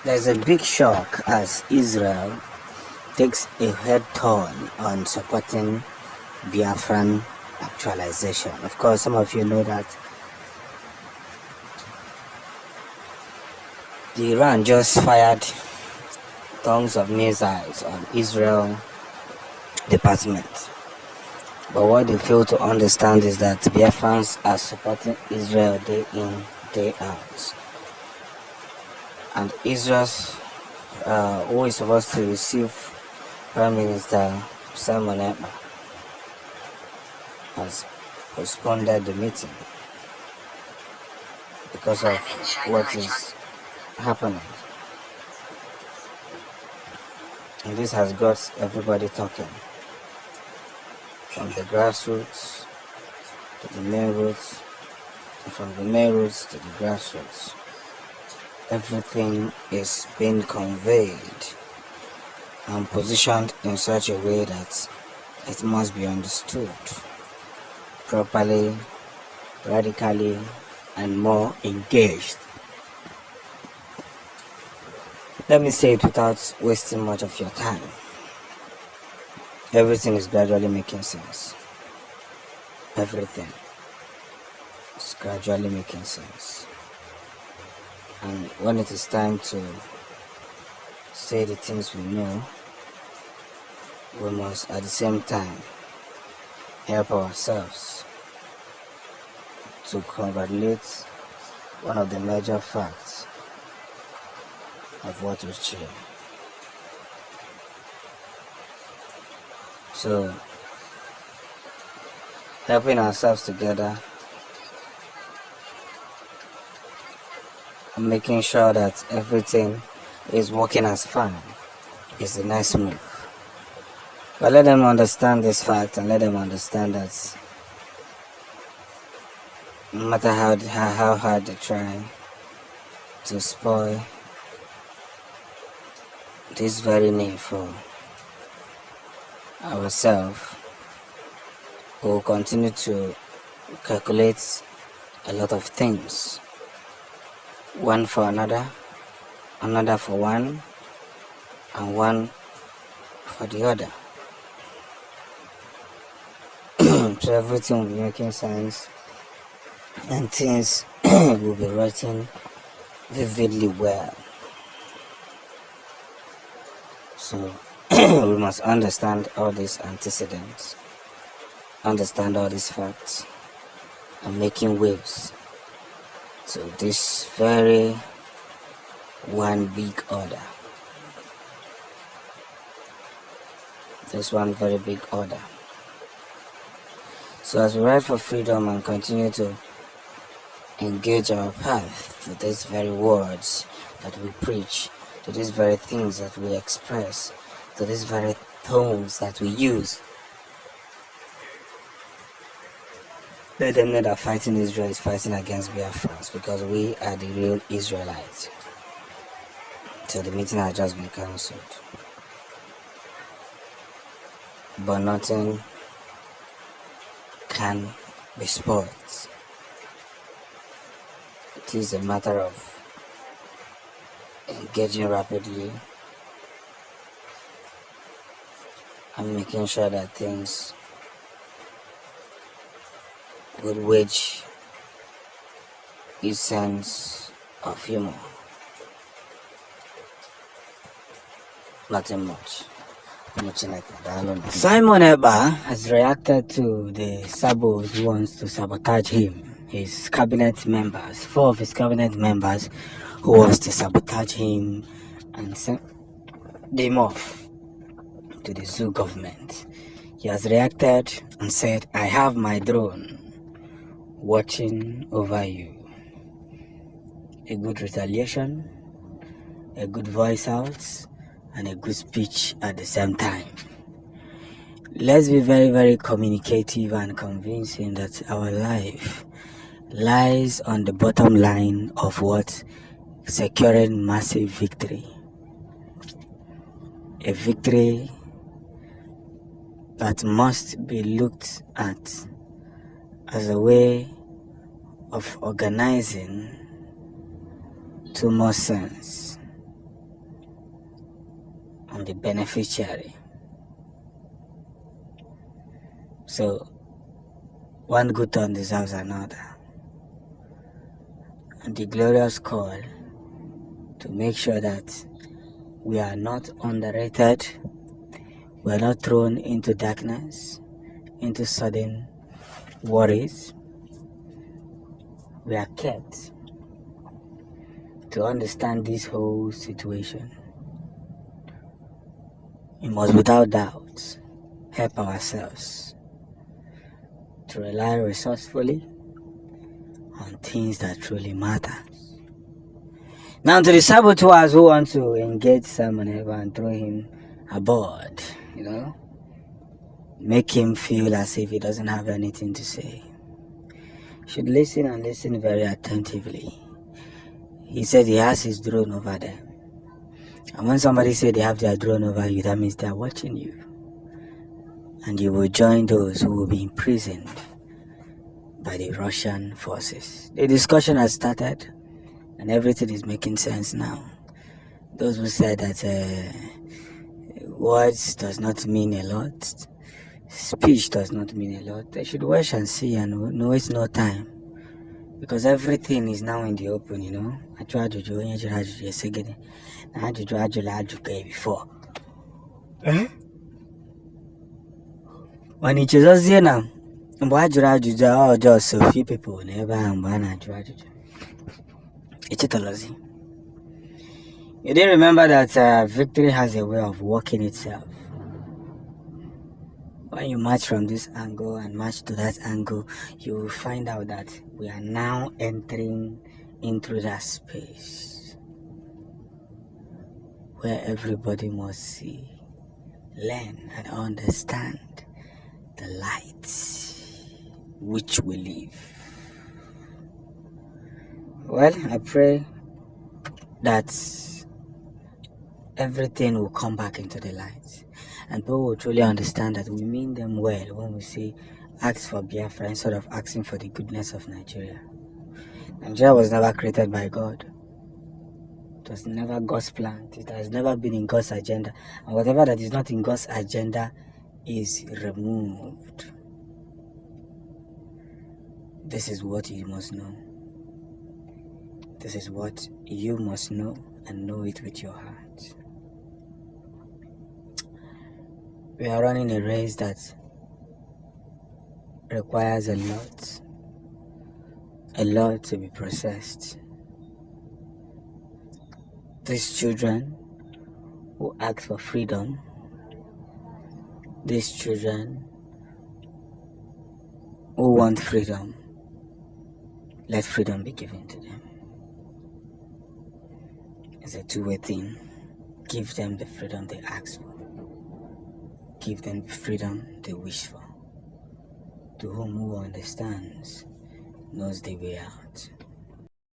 There's a big shock as Israel takes a head turn on supporting Biafran actualization. Of course, some of you know that Iran just fired tons of missiles on Israel department. But what they fail to understand is that Biafrans are supporting Israel day in, day out. And Israel's, who is supposed to receive Prime Minister Ekpa, has postponed the meeting because of what is happening. And this has got everybody talking, from the grassroots to the main roots, and from the main roots to the grassroots. Everything is being conveyed and positioned in such a way that it must be understood properly, radically, and more engaged. Let me say it without wasting much of your time. Everything is gradually making sense. Everything is gradually making sense. And when it is time to say the things we know, we must at the same time help ourselves to congratulate one of the major facts of what was true. So, helping ourselves together and making sure that everything is working as fine is a nice move. But let them understand this fact, and let them understand that no matter how hard they try to spoil this very name for ourselves, we will continue to calculate a lot of things, one for another, another for one, and one for the other. So everything will be making sense, and things will be written vividly well. So we must understand all these antecedents, understand all these facts, and making waves to this very one big order. This one very big order. So as we ride for freedom and continue to engage our path to these very words that we preach, to these very things that we express, to these very tones that we use, let them know that fighting Israel is fighting against Biafrans, because we are the real Israelites. So the meeting has just been cancelled. But nothing can be spoiled. It is a matter of engaging rapidly and making sure that things would wage a sense of humor. Nothing much. Simon Ekpa has reacted to the Sabos who wants to sabotage him. His cabinet members, 4 of his cabinet members who wants to sabotage him and send them off to the zoo government. He has reacted and said, "I have my drone watching over you." A good retaliation, a good voice out, and a good speech at the same time. Let's be very, very communicative and convincing that our life lies on the bottom line of what? Securing massive victory. A victory that must be looked at as a way of organizing to more sense, on the beneficiary. So one good turn deserves another. And the glorious call to make sure that we are not underrated, we are not thrown into darkness, into sudden worries. We are kept to understand this whole situation. We must without doubt help ourselves to rely resourcefully on things that truly matter. Now to the saboteurs who want to engage Simon Ever and throw him aboard, make him feel as if he doesn't have anything to say. You should listen and listen very attentively. He said he has his drone over there. And when somebody said they have their drone over you, that means they are watching you. And you will join those who will be imprisoned by the Russian forces. The discussion has started and everything is making sense now. Those who said that words does not mean a lot, speech does not mean a lot, they should watch and see and waste no time. Because everything is now in the open, I tried to do it before. When it is now, just a few people never You didn't remember that victory has a way of working itself. When you march from this angle and march to that angle, you will find out that we are now entering into that space where everybody must see, learn, and understand the light which we live. Well, I pray that everything will come back into the light and people will truly understand that we mean them well when we say ask for Biafra instead of asking for the goodness of Nigeria. Nigeria was never created by God. It was never God's plan. It has never been in God's agenda. And whatever that is not in God's agenda is removed. This is what you must know. This is what you must know and know it with your heart. We are running a race that requires a lot to be processed. These children who ask for freedom, these children who want freedom, let freedom be given to them. It's a two-way thing. Give them the freedom they ask for. Give them the freedom they wish for. To whom who understands knows the way out.